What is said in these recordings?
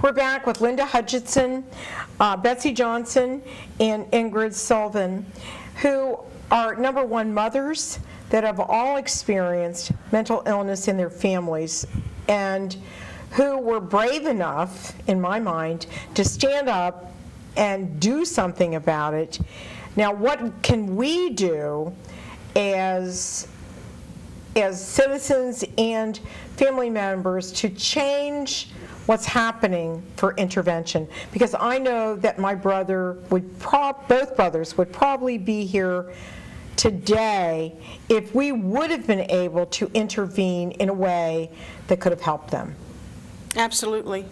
We're back with Linda Hutchinson, Betsy Johnson, and Ingrid Sullivan, who are, number one, mothers that have all experienced mental illness in their families, and who were brave enough, in my mind, to stand up and do something about it. Now, what can we do as citizens and family members to change what's happening for intervention? Because I know that my brother would both brothers would probably be here today if we would have been able to intervene in a way that could have helped them. Absolutely.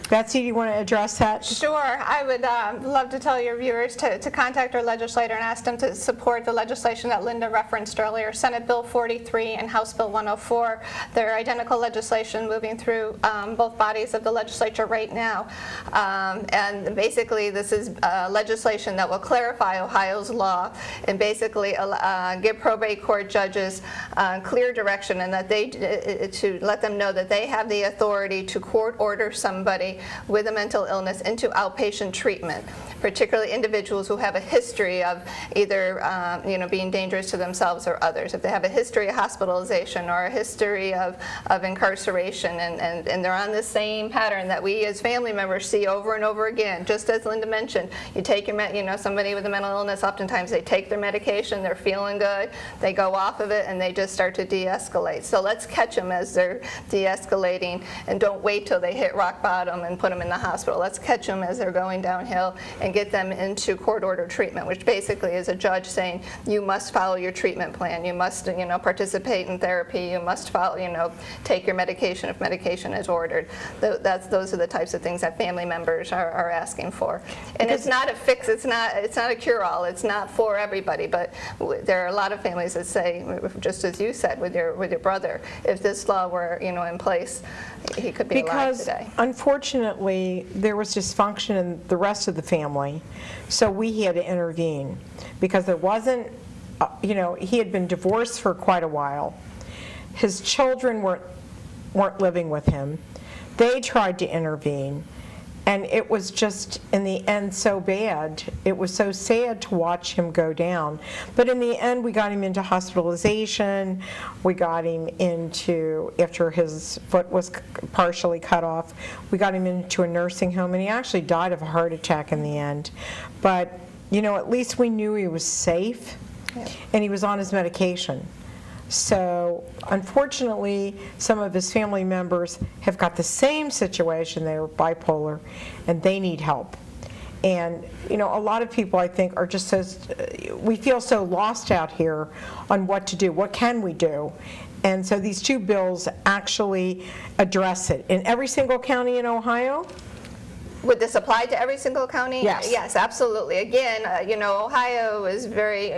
Betsy, do you want to address that? Sure. I would love to tell your viewers to contact our legislator and ask them to support the legislation that Linda referenced earlier, Senate Bill 43 and House Bill 104. They're identical legislation moving through both bodies of the legislature right now. And basically, this is legislation that will clarify Ohio's law and basically give probate court judges clear direction, and that to let them know that they have the authority to court order somebody with a mental illness into outpatient treatment, particularly individuals who have a history of either being dangerous to themselves or others. If they have a history of hospitalization or a history of incarceration, and they're on the same pattern that we as family members see over and over again. Just as Linda mentioned, you take your somebody with a mental illness, oftentimes they take their medication, they're feeling good, they go off of it, and they just start to de-escalate. So let's catch them as they're de-escalating, and don't wait till they hit rock bottom and put them in the hospital. Let's catch them as they're going downhill and get them into court-ordered treatment, which basically is a judge saying, you must follow your treatment plan, you must participate in therapy, you must follow, take your medication if medication is ordered. Those are the types of things that family members are asking for. And it's not a fix, it's not a cure-all, it's not for everybody, but there are a lot of families that say, just as you said with your brother, if this law were in place, he could be alive today. Because unfortunately, there was dysfunction in the rest of the family, so we had to intervene because there wasn't, he had been divorced for quite a while. His children weren't living with him. They tried to intervene, and it was just, in the end, so bad. It was so sad to watch him go down. But in the end, we got him into hospitalization. We got him into, after his foot was partially cut off, we got him into a nursing home, and he actually died of a heart attack in the end. But, at least we knew he was safe, and he was on his medication. So, unfortunately, some of his family members have got the same situation. They're bipolar, and they need help. And, a lot of people, I think, are just we feel so lost out here on what to do. What can we do? And so these two bills actually address it. In every single county in Ohio? Would this apply to every single county? Yes. Yes, absolutely. Again, Ohio is very,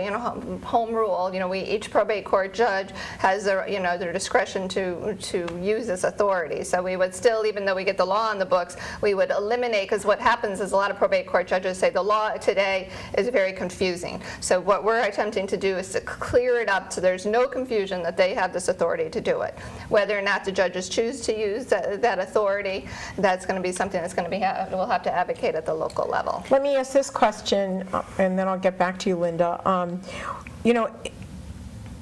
home rule. Each probate court judge has their discretion to use this authority. So we would still, even though we get the law on the books, we would eliminate, because what happens is a lot of probate court judges say the law today is very confusing. So what we're attempting to do is to clear it up so there's no confusion that they have this authority to do it. Whether or not the judges choose to use that authority, that's going to be something that's going to be we'll have to advocate at the local level. Let me ask this question, and then I'll get back to you, Linda.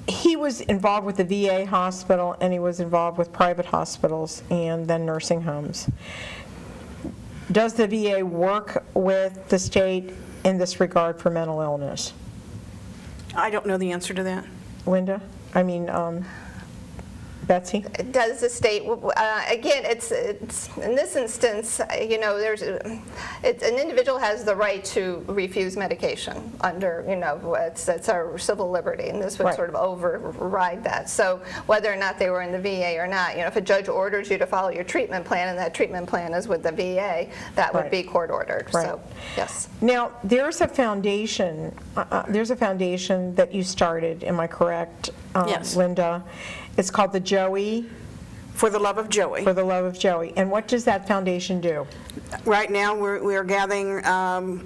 He was involved with the VA hospital, and he was involved with private hospitals and then nursing homes. Does the VA work with the state in this regard for mental illness? I don't know the answer to that. Linda? Betsy? Does the state, again, it's in this instance, an individual has the right to refuse medication under, it's our civil liberty, and this would sort of override that. So whether or not they were in the VA or not, if a judge orders you to follow your treatment plan and that treatment plan is with the VA, that would be court ordered. Right. So, yes. Now, there's a foundation that you started, am I correct, Yes. Linda? It's called the Joey. For the Love of Joey. For the Love of Joey. And what does that foundation do? Right now, we're gathering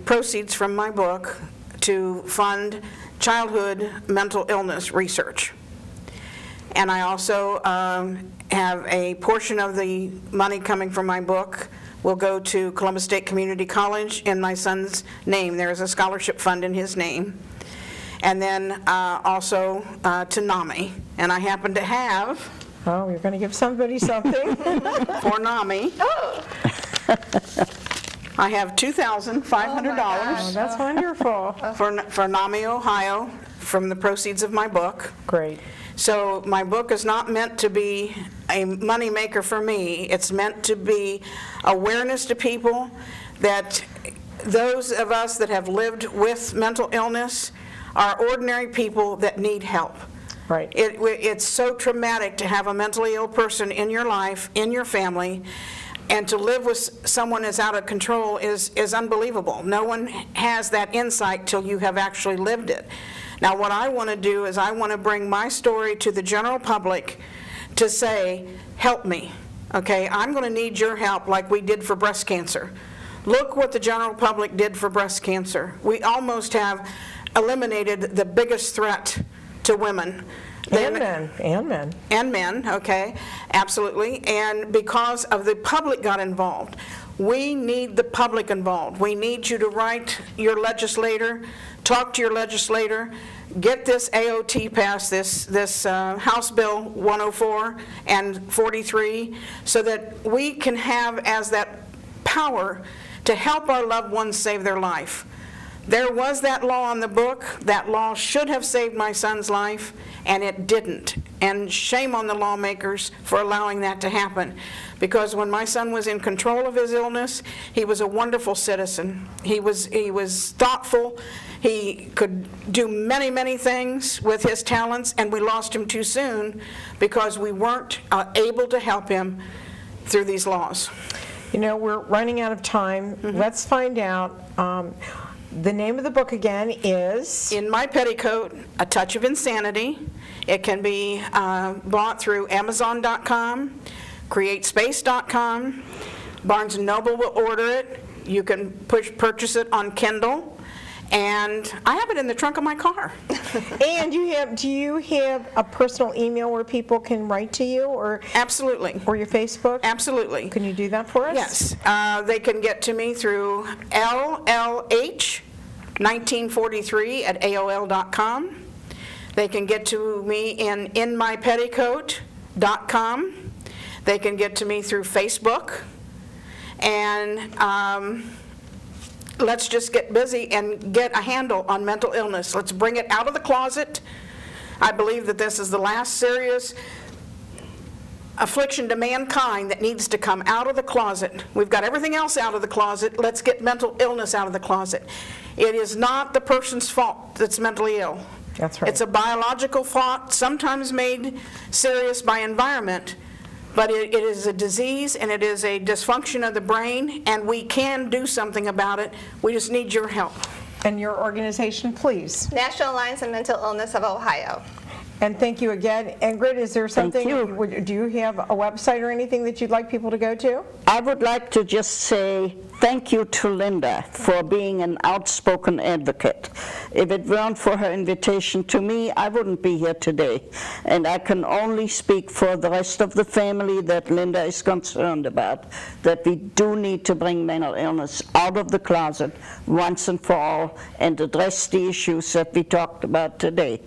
proceeds from my book to fund childhood mental illness research. And I also have a portion of the money coming from my book will go to Columbus State Community College in my son's name. There is a scholarship fund in his name. And then also to NAMI. And I happen to have, Oh, you're going to give somebody something. for NAMI, I have $2,500 Oh, that's wonderful. for NAMI Ohio from the proceeds of my book. Great. So my book is not meant to be a moneymaker for me. It's meant to be awareness to people that those of us that have lived with mental illness are ordinary people that need help. Right. It's so traumatic to have a mentally ill person in your life, in your family, and to live with someone that's out of control is unbelievable. No one has that insight till you have actually lived it. Now, what I want to do is I want to bring my story to the general public to say, help me, okay? I'm going to need your help like we did for breast cancer. Look what the general public did for breast cancer. We almost have eliminated the biggest threat to women. And men. And men. And men, okay, absolutely. And because of the public got involved. We need the public involved. We need you to write your legislator, talk to your legislator, get this AOT passed, this House Bill 104 and 43, so that we can have as that power to help our loved ones save their life. There was that law in the book. That law should have saved my son's life, and it didn't. And shame on the lawmakers for allowing that to happen. Because when my son was in control of his illness, he was a wonderful citizen. He was thoughtful. He could do many, many things with his talents, and we lost him too soon because we weren't able to help him through these laws. You know, we're running out of time. Let's find out. The name of the book again is? In My Petticoat, A Touch of Insanity. It can be bought through Amazon.com, CreateSpace.com. Barnes & Noble will order it. You can purchase it on Kindle. And I have it in the trunk of my car. And do you have a personal email where people can write to you, or Absolutely. Or your Facebook? Absolutely. Can you do that for us? Yes. They can get to me through LLH1943@AOL.com. They can get to me in InMyPetticoat.com. They can get to me through Facebook. And let's just get busy and get a handle on mental illness. Let's bring it out of the closet. I believe that this is the last serious affliction to mankind that needs to come out of the closet. We've got everything else out of the closet. Let's get mental illness out of the closet. It is not the person's fault that's mentally ill. That's right. It's a biological fault, sometimes made serious by environment. But it is a disease, and it is a dysfunction of the brain, and we can do something about it. We just need your help. And your organization, please. National Alliance on Mental Illness of Ohio. And thank you again. Ingrid, is there something, you. do you have a website or anything that you'd like people to go to? I would like to just say thank you to Linda for being an outspoken advocate. If it weren't for her invitation to me, I wouldn't be here today. And I can only speak for the rest of the family that Linda is concerned about, that we do need to bring mental illness out of the closet once and for all and address the issues that we talked about today.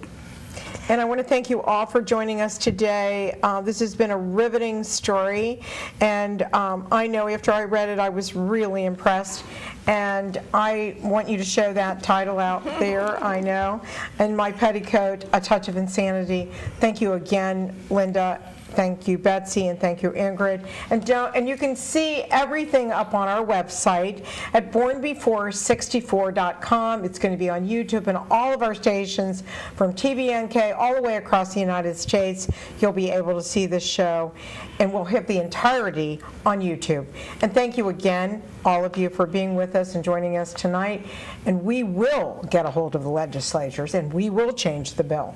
And I want to thank you all for joining us today. This has been a riveting story, and I know after I read it I was really impressed, and I want you to show that title out there, I know, and My Petticoat, A Touch of Insanity. Thank you again, Linda. Thank you, Betsy, and thank you, Ingrid. And you can see everything up on our website at bornbefore64.com. It's going to be on YouTube and all of our stations from TVNK all the way across the United States. You'll be able to see this show, and we'll have the entirety on YouTube. And thank you again, all of you, for being with us and joining us tonight. And we will get a hold of the legislatures, and we will change the bill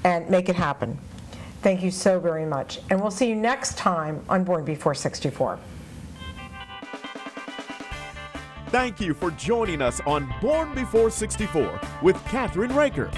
and make it happen. Thank you so very much. And we'll see you next time on Born Before 64. Thank you for joining us on Born Before 64 with Kathryn Raaker.